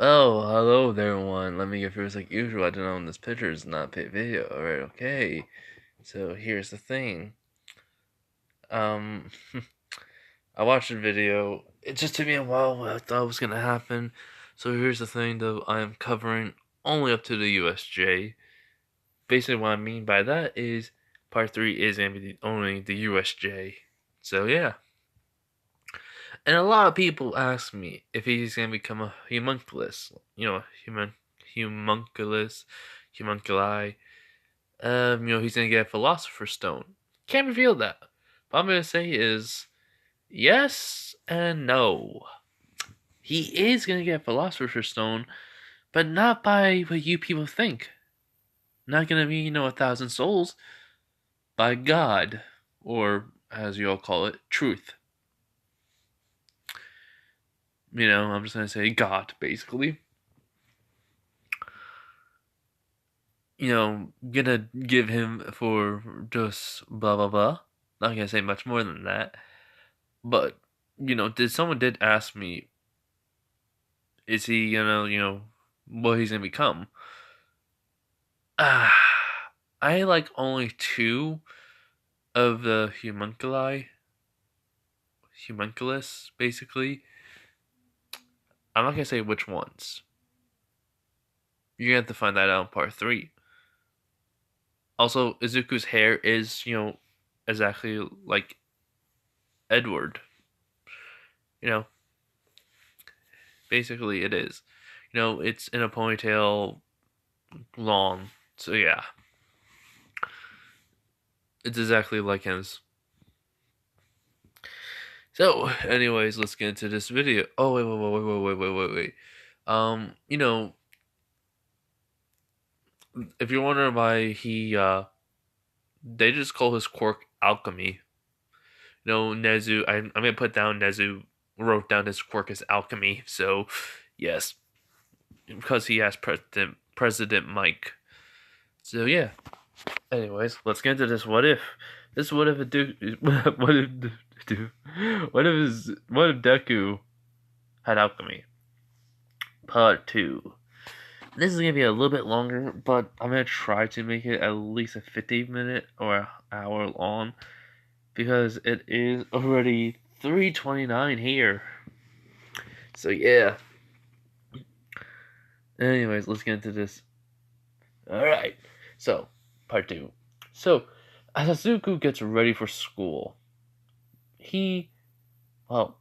Oh, hello there, everyone. Let me get first like usual. I don't know, this picture is not paid video. Alright, okay. So here's the thing. Um, I watched the video. It just took me a while. What I thought was gonna happen. So here's the thing, though. I am covering only up to the USJ. Basically, what I mean by that is part 3 is gonna be only the USJ. So yeah. And a lot of people ask me if he's gonna become a homunculus. Homunculus, homunculi. He's gonna get a philosopher's stone. Can't reveal that. What I'm gonna say is yes and no. He is gonna get a philosopher's stone, but not by what you people think. Not gonna be, 1,000 souls. By God, or as you all call it, truth. I'm just gonna say God, basically. Gonna give him for just blah blah blah. Not gonna say much more than that. But, someone did ask me, is he gonna, what he's gonna become? Ah, I like only two of the homunculus, basically. I'm not gonna say which ones. You're gonna have to find that out in part 3. Also, Izuku's hair is, exactly like Edward. You know, basically it is. It's in a ponytail, long. So yeah, it's exactly like his. So, anyways, let's get into this video. Oh wait. Um, you know, if you're wondering why they just call his quirk alchemy. Nezu. I'm gonna put down Nezu wrote down his quirk as alchemy. So, yes, because he has President Mike. So yeah. Anyways, let's get into this. What if? This what if a do? What if do? What if Deku had alchemy? Part 2. This is gonna be a little bit longer, but I'm gonna try to make it at least a 50-minute or an hour long because it is already 3:29 here. So yeah. Anyways, let's get into this. All right. So, part 2. So, as Asuku gets ready for school, he, well,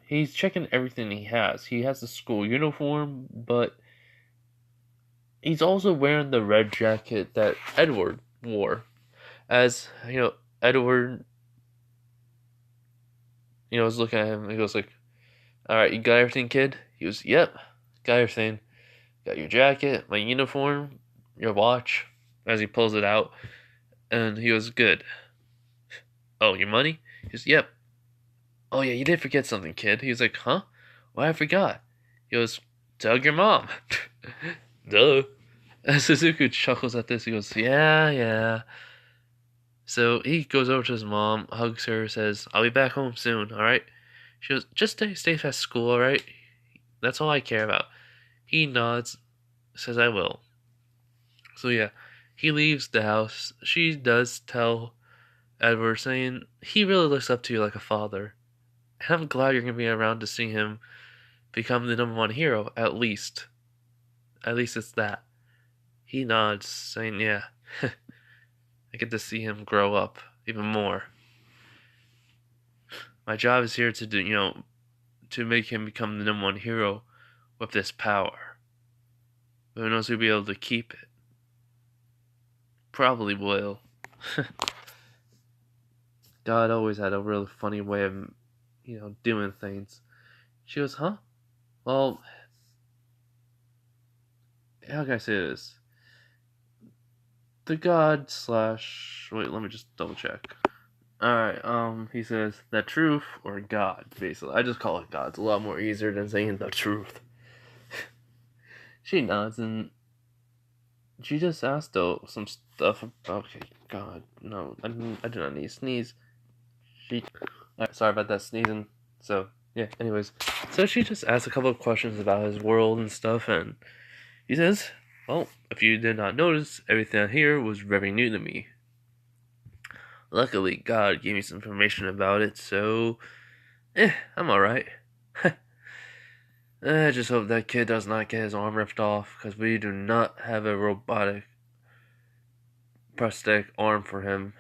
he's checking everything he has. He has the school uniform, but he's also wearing the red jacket that Edward wore. As, Edward, was looking at him. He goes like, "All right, you got everything, kid?" He goes, "Yep, got everything. Got your jacket, my uniform, your watch." As he pulls it out, and he goes, "Good. Oh, your money?" He goes, "Yep." "Oh yeah, you did forget something, kid." He was like, "Huh? Why I forgot?" He goes, "Tell your mom." Duh. As Suzuku chuckles at this, he goes, "Yeah, yeah." So he goes over to his mom, hugs her, says, "I'll be back home soon, alright?" She goes, "Just stay safe at school, alright? That's all I care about." He nods, says, "I will." So yeah, he leaves the house. She does tell Edward, saying, "He really looks up to you like a father. And I'm glad you're going to be around to see him become the number one hero, at least. At least it's that." He nods, saying, "Yeah, I get to see him grow up even more. My job is here to do, to make him become the number one hero with this power. But who knows who'll be able to keep it? Probably will." God always had a really funny way of, doing things. She goes, "Huh? Well, how can I say this? The god slash. Wait, let me just double check." Alright, he says, "The truth or God," basically. I just call it God. It's a lot more easier than saying the truth. She nods and she just asked, though, some stuff. Okay, God, no, I do not need to sneeze. Alright, sorry about that sneezing. So, Yeah, anyways. So she just asked a couple of questions about his world and stuff, and he says, well, if you did not notice, everything out here was very new to me. Luckily, God gave me some information about it, so, I'm alright. I just hope that kid does not get his arm ripped off, because we do not have a robotic prosthetic arm for him.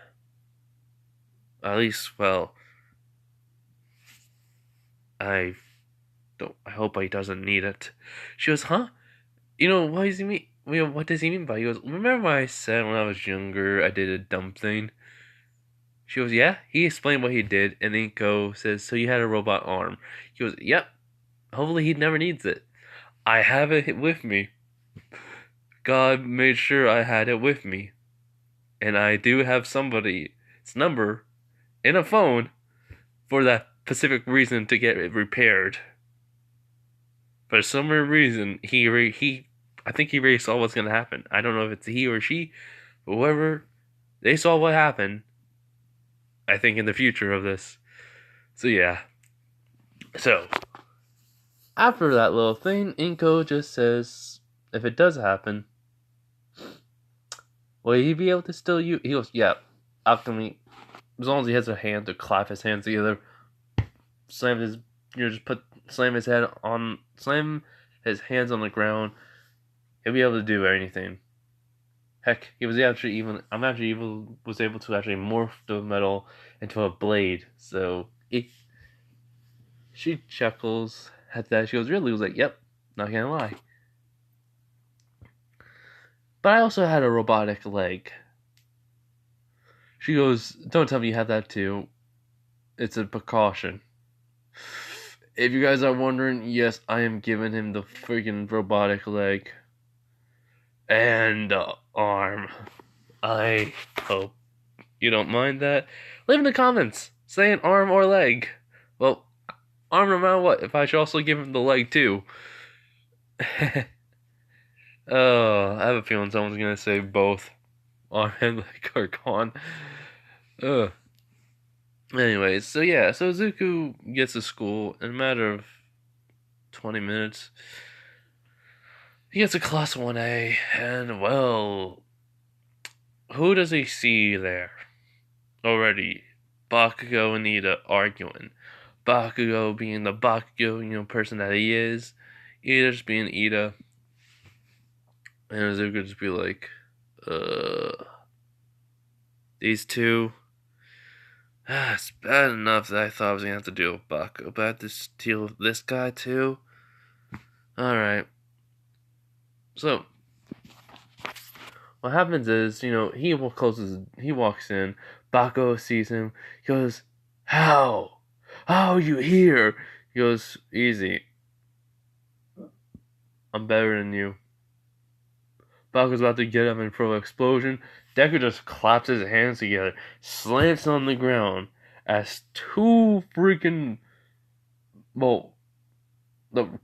At least, well, I hope he doesn't need it. She goes, huh? What does he mean? What does he mean by? He goes, remember what I said when I was younger, I did a dumb thing? She goes, yeah. He explained what he did, and Inko says, so you had a robot arm. He goes, yep. Hopefully he never needs it. I have it with me. God made sure I had it with me. And I do have somebody's number in a phone for that specific reason to get it repaired. For some reason, I think he already saw what's gonna happen. I don't know if it's he or she, but whoever, they saw what happened. I think in the future of this. So yeah. So after that little thing, Inko just says, if it does happen, will he be able to still use? He goes, yeah. Alchemy, as long as he has a hand to clap his hands together, slam his hands on the ground, he'll be able to do anything. Heck, was able to actually morph the metal into a blade. So she chuckles at that. She goes, really? He was like, yep, not gonna lie. But I also had a robotic leg. She goes, don't tell me you have that too. It's a precaution. If you guys are wondering, yes, I am giving him the freaking robotic leg. And arm. I hope you don't mind that. Leave in the comments saying arm or leg. Well, arm no matter what, if I should also give him the leg too. Oh, I have a feeling someone's gonna say both. Arm and leg are gone. Ugh. Anyways, so yeah, so Zuko gets to school in a matter of 20 minutes. He gets a class 1A, and well, who does he see there? Already, Bakugo and Ida arguing. Bakugo being the Bakugo, person that he is. Ida just being Ida. And Zuko just be like, these two. It's bad enough that I thought I was gonna have to deal with Bakugo, but I have to deal with this guy too? Alright. So, what happens is, he walks in, Bakugo sees him, he goes, How? How are you here? He goes, easy. I'm better than you. Bakugo's about to get up and throw an explosion. Deku just claps his hands together, slams on the ground, as two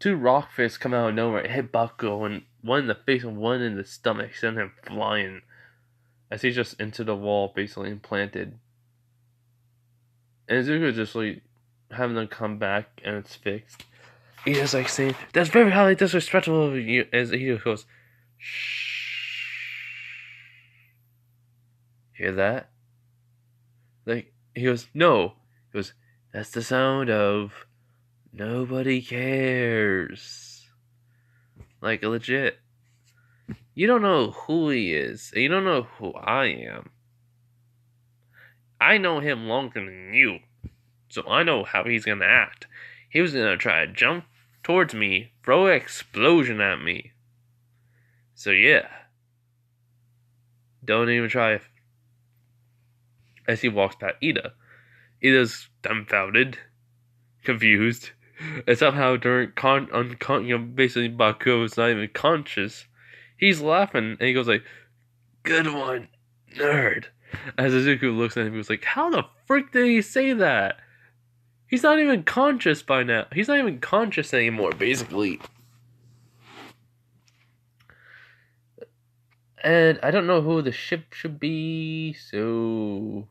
rock fists come out of nowhere and hit Bakugo, and one in the face and one in the stomach, send him flying as he's just into the wall, basically implanted. And Zuko just having them come back and it's fixed. He's just saying, "That's very highly disrespectful of you," as he just goes, "Shh." Hear that? He goes, "No." He goes, "That's the sound of nobody cares." Legit. You don't know who he is. You don't know who I am. I know him longer than you. So I know how he's gonna act. He was gonna try to jump towards me, throw an explosion at me. So yeah. Don't even try. As he walks past Ida. Ida's dumbfounded, confused, and somehow during basically Bakugo is not even conscious. He's laughing and he goes "Good one, nerd." As Izuku looks at him, he was like, "How the frick did he say that? He's not even conscious by now. He's not even conscious anymore, basically." And I don't know who the ship should be, so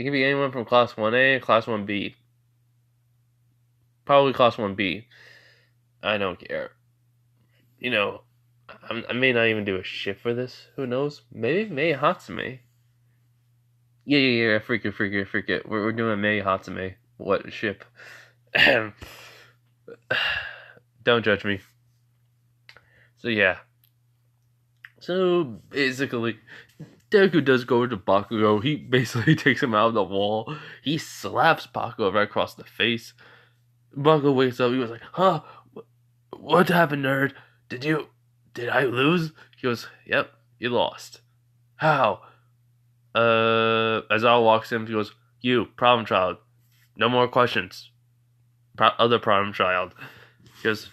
It can be anyone from Class 1A or Class 1B. Probably Class 1B. I don't care. You know, I may not even do a shift for this. Who knows? Maybe Mei Hatsume. Yeah. Freak it. We're doing Mei Hatsume. What ship? Don't judge me. So yeah. So basically, Deku does go to Bakugo. He basically takes him out of the wall. He slaps Bakugo right across the face. Bakugo wakes up. He was like, "Huh? What happened, nerd? Did I lose?" He goes, "Yep, you lost." How? Aizawa walks in. He goes, "You, problem child. No more questions. Other problem child." He goes,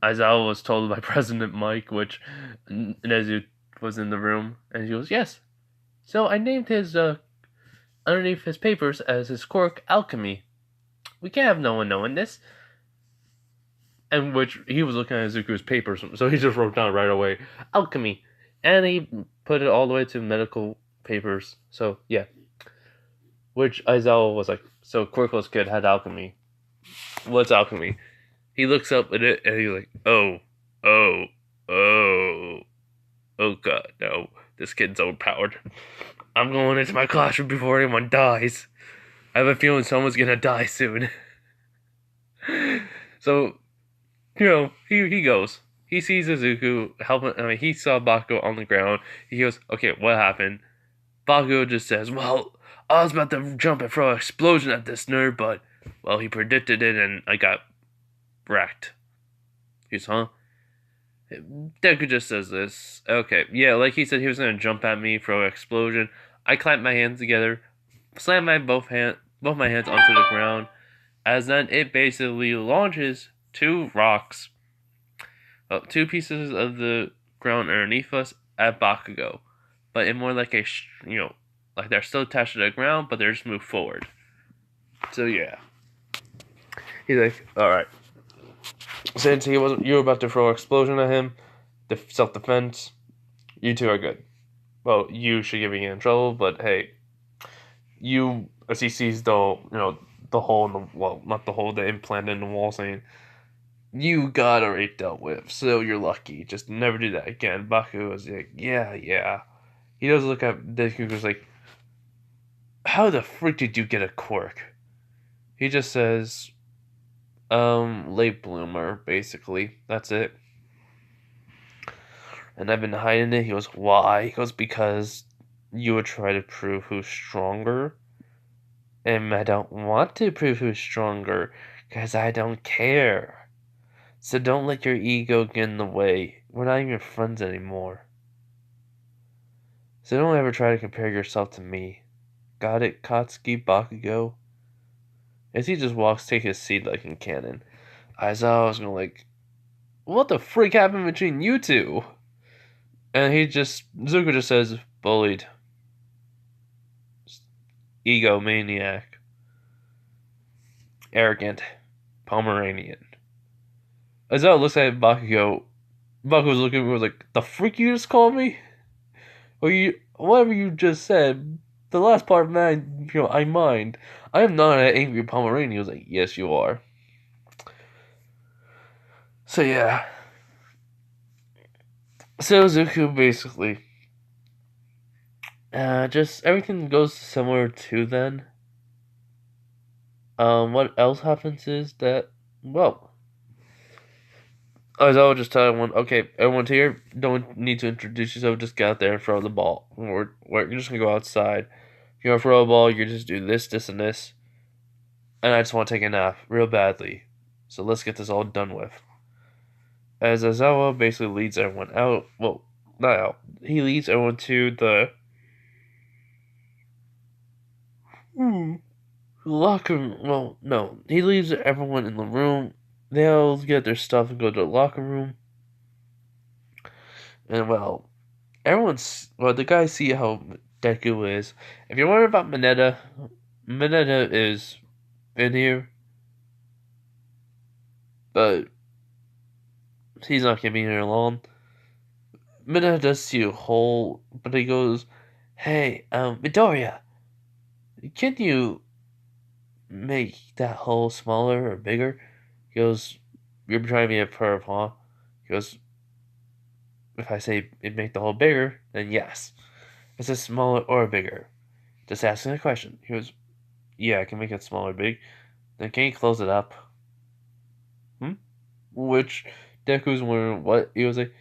Aizawa was told by President Mike, which Nezu was in the room, and he goes, "Yes. So I named his underneath his papers as his quirk Alchemy. We can't have no one knowing this." And which he was looking at Izuku's papers, so he just wrote down right away Alchemy, and he put it all the way to medical papers. So yeah, which Aizawa was like, so Quirko's kid had alchemy. What's alchemy? He looks up at it and he's like, oh god, no, this kid's overpowered. I'm going into my classroom before anyone dies. I have a feeling someone's gonna die soon. So, he goes. He sees Izuku helping. I mean, he saw Bakugo on the ground. He goes, "Okay, what happened?" Bakugo just says, "Well, I was about to jump and throw an explosion at this nerd, but well, he predicted it, and I got wrecked." He's, huh? Deku just says this. Okay, yeah, like he said, he was gonna jump at me, throw an explosion. I clamped my hands together, slammed both my hands onto the ground, as then it basically launches two rocks, two pieces of the ground underneath us at Bakugo, but in more like a, like they're still attached to the ground, but they're just moved forward. So yeah, he's like, all right. Since you were about to throw an explosion at him, self-defense, you two are good. Well, you should get me in trouble, but hey, as he sees the hole in the, well, not the hole, the implant in the wall, saying, "You got already dealt with, so you're lucky. Just never do that again." Baku was like, yeah. He does look at Deku, goes like, "How the frick did you get a quirk?" He just says, late bloomer, basically. That's it. "And I've been hiding it." He goes, "Why?" He goes, "Because you would try to prove who's stronger. And I don't want to prove who's stronger, because I don't care. So don't let your ego get in the way. We're not even friends anymore. So don't ever try to compare yourself to me. Got it, Katsuki Bakugo?" As he just walks, take his seat like in canon. Aizawa was going like, "What the freak happened between you two?" And Zuko just says, "Bullied. Egomaniac. Arrogant. Pomeranian." Aizawa looks at Bakugo. Bakugo's looking at me, was like, "The freak you just called me?" Or whatever you just said, the last part, man, I mind. I am not an angry Pomeranian. He was like, "Yes, you are." So yeah. So Zuko basically, just everything goes similar to then. What else happens is that, well, as I would just tell everyone, okay, everyone's here, don't need to introduce yourself, just get out there and throw the ball. You're just gonna go outside. If you want to throw a ball, you just do this, and this. And I just want to take a nap real badly. So let's get this all done with. As Aizawa basically leads everyone out. Well, not out. He leads everyone to the locker room. Well, no. He leaves everyone in the room. They all get their stuff and go to the locker room. And well, the guys see how Deku is. If you're wondering about Mineta is in here, but he's not gonna be here long. Mineta does see a hole, but he goes, "Hey, Midoriya, can you make that hole smaller or bigger? He goes, you're trying to be a perv, huh? He goes, if I say it make the hole bigger, then yes. Is it smaller or bigger? Just asking a question. He goes, yeah, I can make it smaller or big. Then can you close it up? Hmm? Which Deku's wondering what he was like,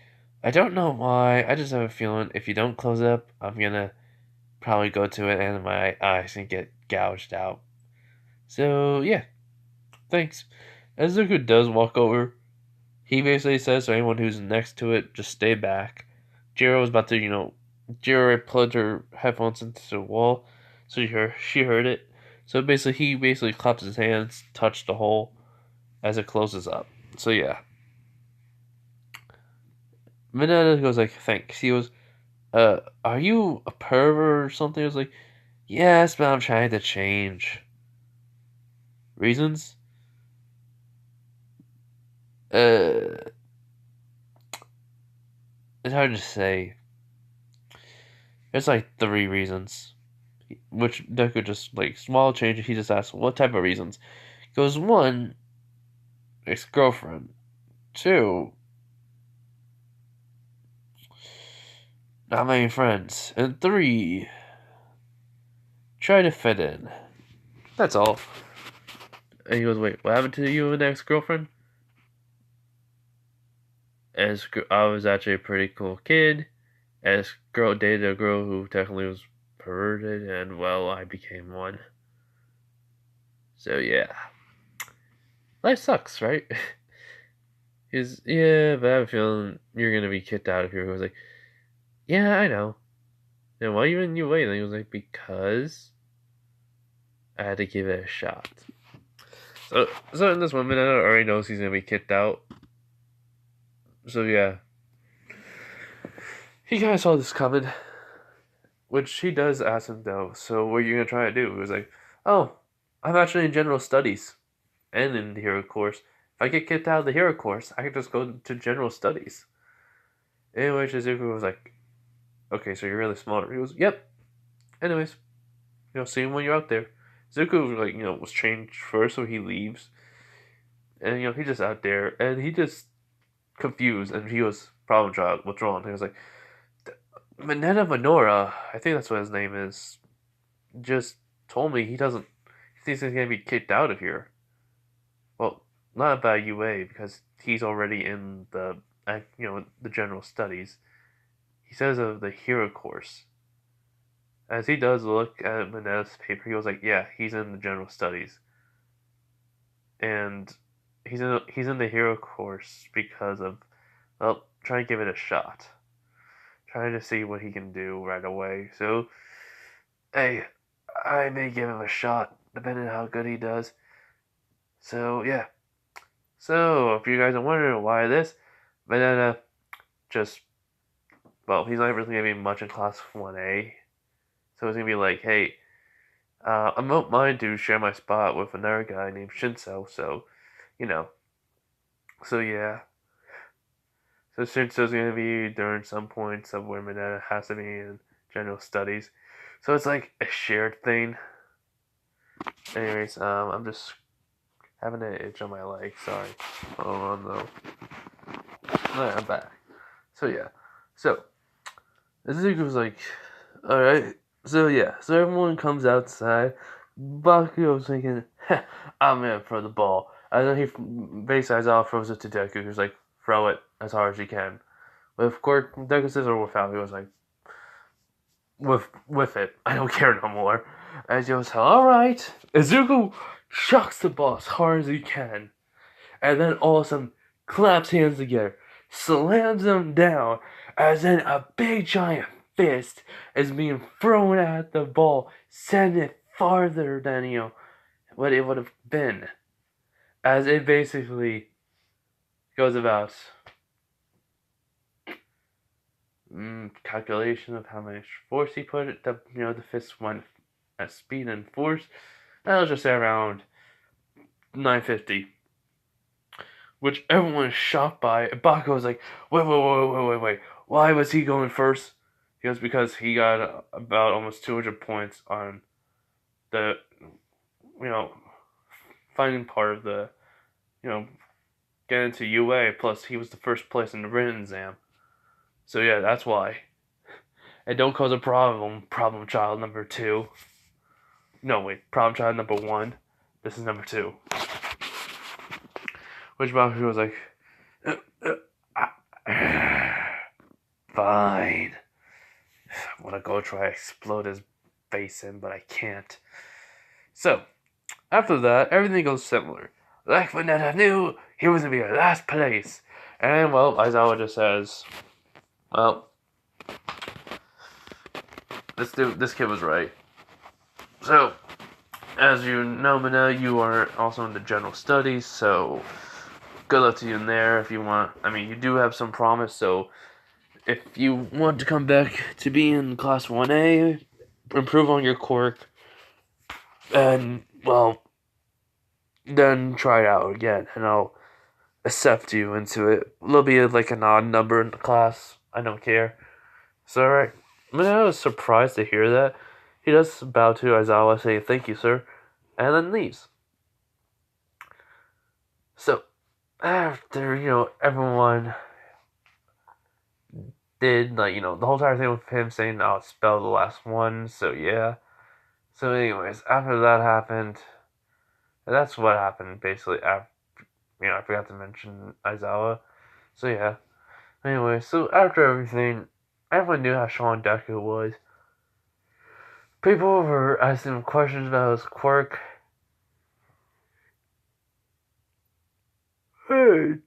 I don't know why, I just have a feeling if you don't close it up, I'm gonna probably go to it and my eyes and get gouged out. So yeah, thanks. As Zuko does walk over, he basically says to anyone who's next to it, just stay back. Jiro was about to, Jiro plugged her headphones into the wall, so she heard it. So basically, he basically claps his hands, touched the hole as it closes up. So yeah, Mineta goes like, thanks. He goes, are you a pervert or something? I was like, yes, but I'm trying to change. Reasons? Uh, it's hard to say. There's like 3 reasons. Which Deku just like small change. He just asks what type of reasons. He goes 1, ex girlfriend. 2, not many friends. And 3, try to fit in. That's all. And he goes, wait, what happened to you and ex girlfriend? As I was actually a pretty cool kid. As girl dated a girl who technically was perverted, and well, I became one. So yeah, life sucks, right? He's yeah, but I have a feeling you're gonna be kicked out of here. He was like, yeah, I know. And why even you wait? And he was like, because I had to give it a shot. So in this one minute, I already knows he's gonna be kicked out. So yeah, he kind of saw this coming, which he does ask him though. So what are you gonna try to do? He was like, oh, I'm actually in general studies and in the hero course. If I get kicked out of the hero course, I can just go to general studies. Anyway, Shizuku was like, okay, so you're really smart. He goes, yep. Anyways, see him when you're out there. Zuko, like, was changed first, so he leaves. And, he's just out there, and he just confused, and he was problem child, what's wrong? He was like, Mineta Minora, I think that's what his name is, just told me he thinks he's gonna be kicked out of here. Well, not by UA, because he's already in the general studies. He says of the hero course. As he does look at Mineta's paper, he was like, yeah, he's in the general studies. And he's in the hero course because of, well, trying to give it a shot. Trying to see what he can do right away. So, hey, I may give him a shot, depending on how good he does. So, yeah. So, if you guys are wondering why this, Mineta just, well, he's not really going to be much in class 1A. So it's going to be like, hey, I don't mind to share my spot with another guy named Shinso, so, you know. So, yeah. So Shinso's going to be during some points of where Mineta has to be in general studies. So it's like a shared thing. Anyways, I'm just having an itch on my leg. Sorry. Hold on, though. Alright, I'm back. So, yeah. So, Izuku's like, alright. So, yeah. So everyone comes outside. Bakugo's thinking, I'm gonna throw the ball. And then he basically throws it to Deku. He's like, throw it as hard as you can. With course, Deku says or without, he was like, with it. I don't care no more. And he goes, alright. Izuku chucks the ball as hard as he can. And then all of a sudden, claps hands together, slams them down, as then a big giant fist is being thrown at the ball, sending it farther than, what it would have been. As it basically goes about calculation of how much force he put it, the fist went at speed and force. And I'll just say around 950. Which everyone is shocked by. And Bakugo was like, wait. Why was he going first? He goes, because he got about almost 200 points on the finding part of the getting into UA. Plus, he was the first place in the written exam. So yeah, that's why. And don't cause a problem. Problem child number 2. No wait, problem child number 1. This is number 2. Which Bakugo was like, fine. I want to go try to explode his face in, but I can't. So, after that, everything goes similar. Like Vanetta knew he was going to be in last place. And, well, Aizawa just says, well, this kid was right. So, as you know, Mana, you are also in the general studies, so good luck to you in there if you want. I mean, you do have some promise, so if you want to come back to be in Class 1A, improve on your quirk, and, well, then try it out again, and I'll accept you into it. There'll be like an odd number in the class. I don't care. So, alright. I mean, I was surprised to hear that. He does bow to Aizawa, saying, "Thank you, sir," and then leaves. So, after, everyone did, like, the whole entire thing with him saying, "I'll spell the last one," so yeah. So, anyways, after that happened, that's what happened, basically, after, I forgot to mention Aizawa. So, yeah. Anyway, so after everything, everyone knew how strong Deku was. People were asking him questions about his quirk. And,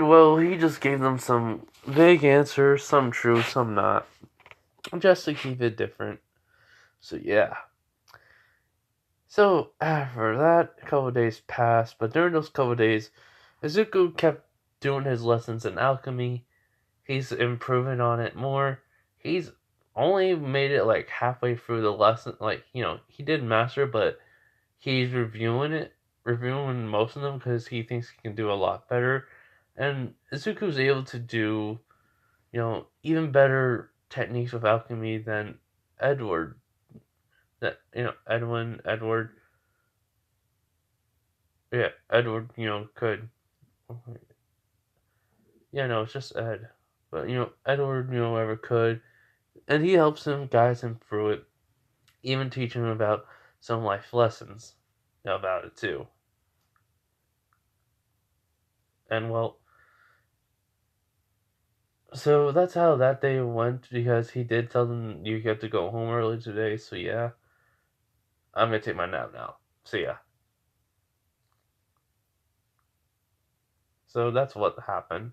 well, he just gave them some vague answers, some true, some not. Just to keep it different. So, yeah. So, after that, a couple of days passed, but during those couple of days, Izuku kept doing his lessons in alchemy. He's improving on it more. He's only made it like halfway through the lesson. Like, he did master, but he's reviewing most of them because he thinks he can do a lot better. And Izuku's able to do, even better techniques with alchemy than Edward. Edward. Yeah, Edward, could. Yeah, no, it's just Ed. But, Edward, ever could. And he helps him, guides him through it, even teaching him about some life lessons about it, too. And, well, so that's how that day went, because he did tell them you get to go home early today, so yeah. I'm gonna take my nap now. See ya. So that's what happened.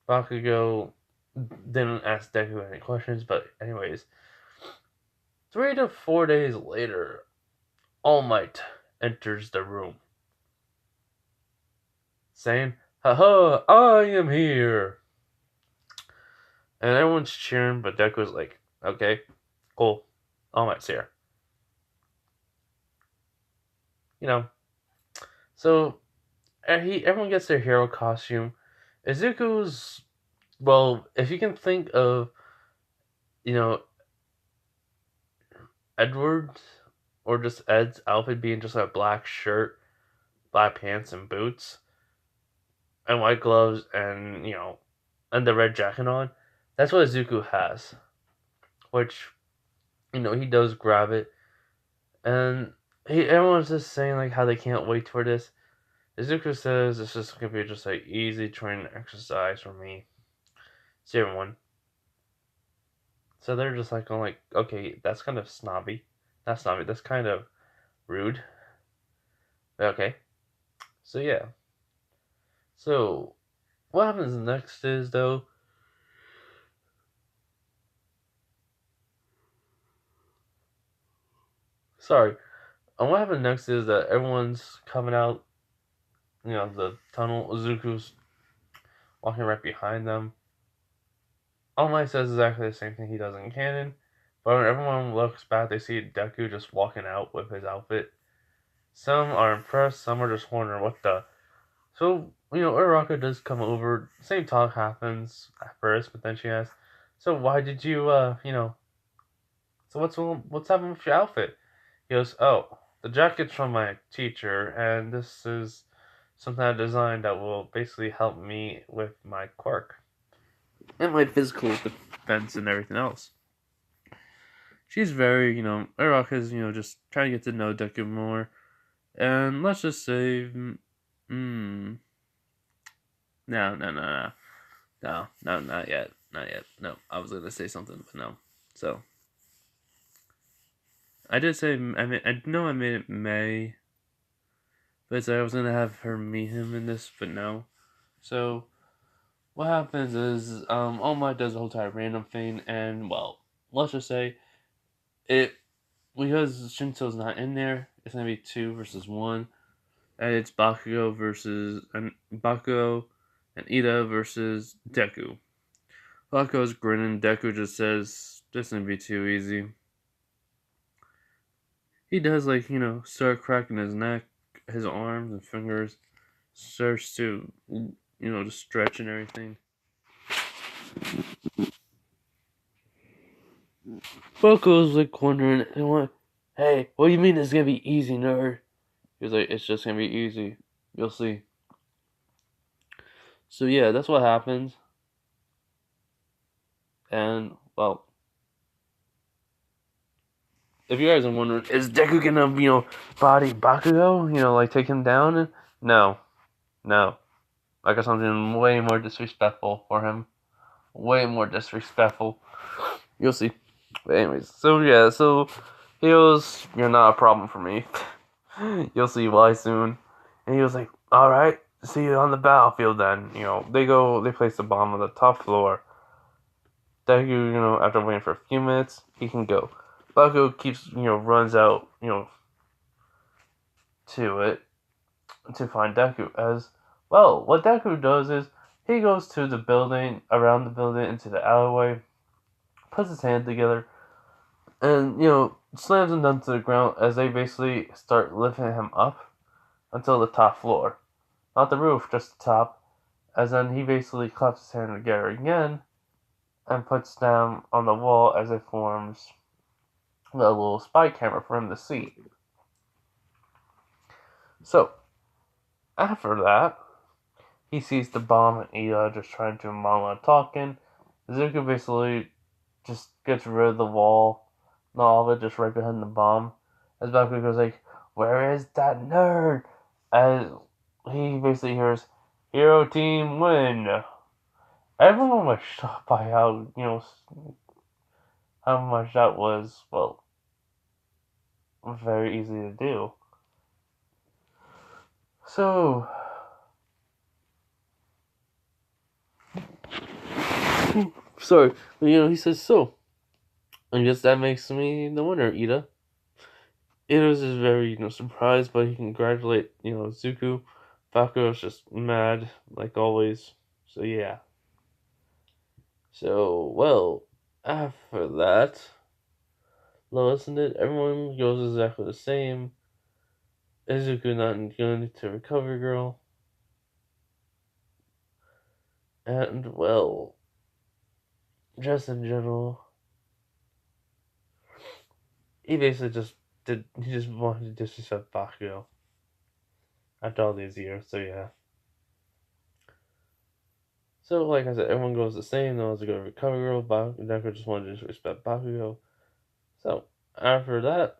Bakugo didn't ask Deku any questions, but anyways. 3 to 4 days later, All Might enters the room, saying, "Haha, I am here!" And everyone's cheering, but Deku's like, "Okay, cool, All Might's here." So everyone gets their hero costume. Izuku's, well, if you can think of, Edward or just Ed's outfit being just a black shirt, black pants, and boots, and white gloves, and and the red jacket on, that's what Izuku has. Which, he does grab it, and everyone's just saying like how they can't wait for this. Izuku says this is gonna be just like easy training exercise for me. See everyone. So they're just like, okay, that's kind of snobby. Not snobby, that's kind of rude. Okay. So yeah. So what happens next is though, sorry. And what happens next is that everyone's coming out, the tunnel. Izuku's walking right behind them. All Might says exactly the same thing he does in canon, but when everyone looks back, they see Deku just walking out with his outfit. Some are impressed, some are just wondering what the. So, Uraraka does come over. Same talk happens at first, but then she asks, "So why did you, so what's happening with your outfit? He goes, oh, the jacket's from my teacher, and this is some kind of design that will basically help me with my quirk and my physical defense and everything else. She's very, Araka is, just trying to get to know Deku more, and let's just say, no, no, no, no, no, no, not yet, not yet. No, I was gonna say something, but no. So I did say I know I made it May, but I was gonna have her meet him in this, but no. So what happens is All Might does the whole entire random thing, and well, let's just say it because Shinto's not in there. It's gonna be 2 versus 1, and it's Bakugo and Ida versus Deku. Bakugo's grinning. Deku just says this is gonna be too easy. He does start cracking his neck, his arms and fingers, starts to to stretch and everything. Boko's wondering, hey, what do you mean it's gonna be easy, nerd? He's like, it's just gonna be easy. You'll see. So yeah, that's what happens. And well, if you guys are wondering, is Deku gonna body Bakugo? Take him down? No, no. I got something way more disrespectful for him. Way more disrespectful. You'll see. But anyways, so yeah, so he goes, you're not a problem for me. You'll see why soon. And he was like, alright, see you on the battlefield then. They place the bomb on the top floor. Deku, after waiting for a few minutes, he can go. Bakugo keeps, runs out, to it to find Deku. As well, what Deku does is he goes to the building, around the building, into the alleyway, puts his hand together, and slams him down to the ground as they basically start lifting him up until the top floor, not the roof, just the top. As then he basically claps his hand together again and puts them on the wall as it forms a little spy camera for him to see. So after that, he sees the bomb and Ida just trying to monologue talking. Zuko basically just gets rid of the wall, not all of it, just right behind the bomb. As Baku goes like, where is that nerd? As he basically hears, hero team win. Everyone was shocked by how much that was, well, very easy to do. So, sorry, but he says, so, I guess that makes me the winner, Ida. Ida was just very, surprised, but he congratulate, Zuko. Bakugo was just mad, like always. So, yeah. So, well, after that, isn't it? Everyone goes exactly the same. Izuku not going to recover girl. And, well, just in general, he basically he just wanted to disrespect Bakugo after all these years, so yeah. So, like I said, everyone goes the same. No one's going to recover girl. Deku just wanted to disrespect Bakugo. So, after that,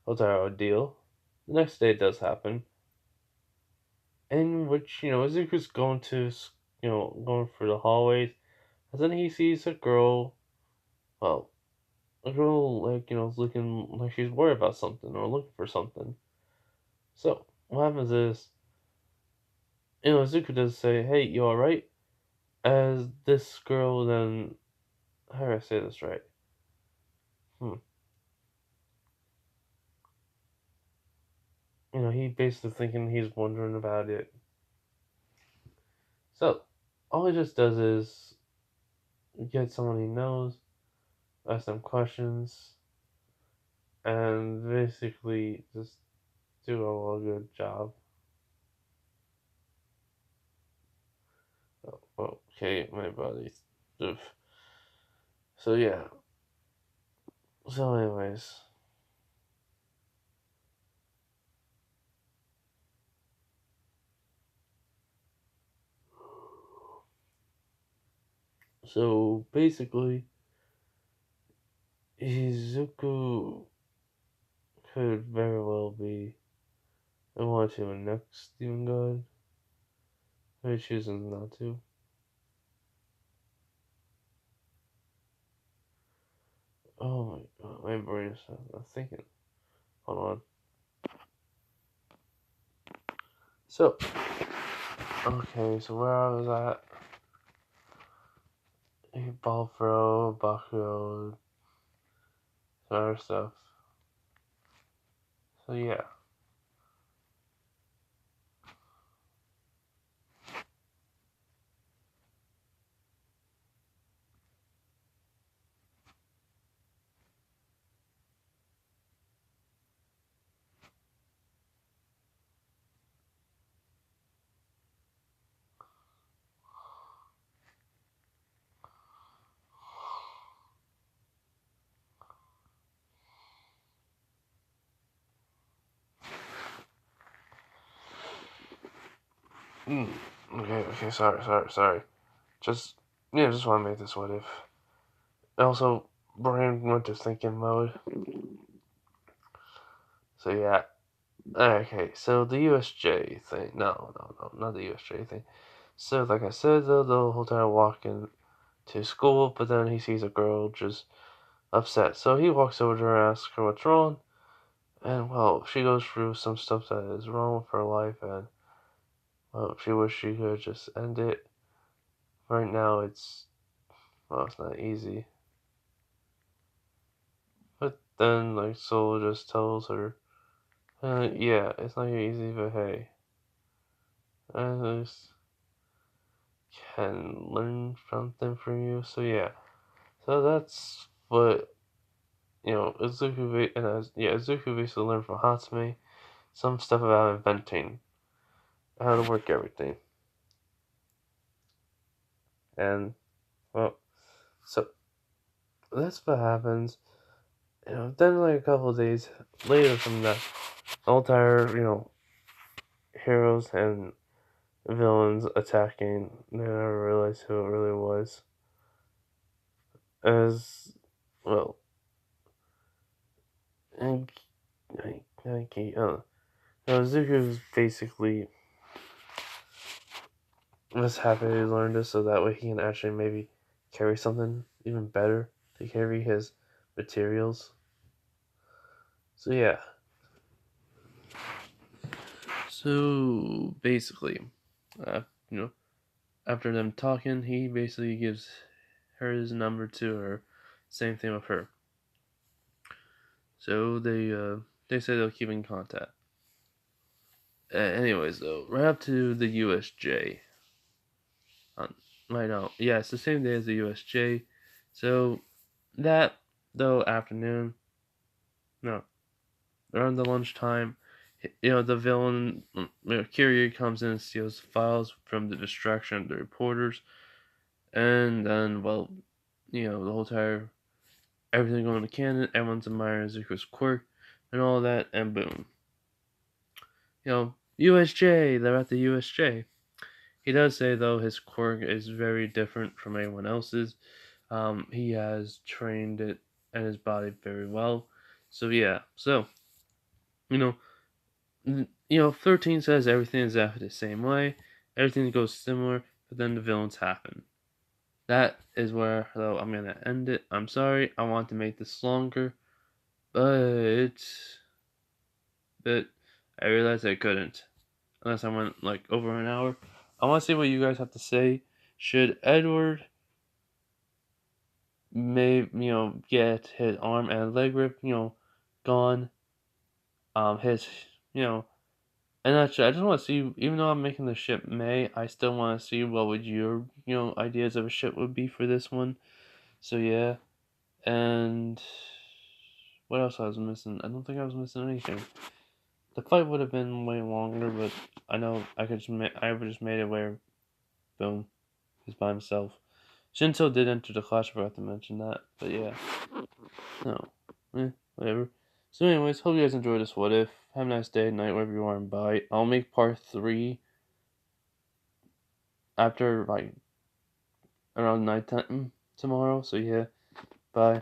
what's our ordeal? The next day does happen, in which, Izuku's going to, going through the hallways, and then he sees a girl, well, a girl, like, looking like she's worried about something or looking for something. So, what happens is, Izuku does say, hey, you alright? As this girl then, how do I say this right? He basically thinking he's wondering about it. So, all he just does is get someone he knows, ask them questions, and basically just do a good job. Oh, okay, my body's. Ugh. So yeah. So, anyways. So, basically, Izuku could very well be Iwachi next demon god, but he chooses not to. Oh my god, my brain is not thinking. Hold on. So, okay, so where I was at, ball throw, Bakugo, some other stuff. So yeah. Okay, sorry. Just, just want to make this what if. Also, brain went to thinking mode. So yeah. Okay, so the USJ thing. No, not the USJ thing. So, like I said, the whole time walking to school, but then he sees a girl just upset. So he walks over to her and asks her what's wrong. And, well, she goes through some stuff that is wrong with her life, and, well, she wishes she could just end it. Right now, it's not easy. But then, like, Soul just tells her, yeah, it's not easy, but hey, I just can learn something from you. So yeah, so that's what Izuku basically learned from Hatsume some stuff about inventing, how to work everything, and well, so that's what happens. Then like a couple of days later from that, the entire heroes and villains attacking. They never realized who it really was. As well, and Zuko's basically just happy he learned this so that way he can actually maybe carry something even better to carry his materials. So yeah. So basically, uh, you know, after them talking, he basically gives her his number to her. Same thing with her. So they say they'll keep in contact. Anyways, though, right up to the USJ. Right now, yeah, it's the same day as the USJ. So that though afternoon, no, around the lunchtime, the villain Kiryu comes in and steals files from the distraction of the reporters, and then the whole entire everything going to canon, everyone's admiring Zuko's quirk and all that, and boom. USJ, they're at the USJ. He does say, though, his quirk is very different from anyone else's. He has trained it and his body very well. So, yeah. So, you know, 13 says everything is exactly the same way. Everything goes similar, but then the villains happen. That is where, though, I'm going to end it. I'm sorry. I want to make this longer. But I realized I couldn't. Unless I went like over an hour. I want to see what you guys have to say. Should Edward get his arm and leg rip, gone? His, you know, and actually, I just want to see. Even though I'm making the ship Mei, I still want to see what would your, ideas of a ship would be for this one. So yeah, and what else I was missing? I don't think I was missing anything. The fight would have been way longer, but I know I would just made it where, boom, he's by himself. Shinso did enter the clash. I forgot to mention that, but yeah, no. So anyways, hope you guys enjoyed this what if. Have a nice day, night, wherever you are, and bye. I'll make part 3 after like around nighttime tomorrow. So yeah, bye.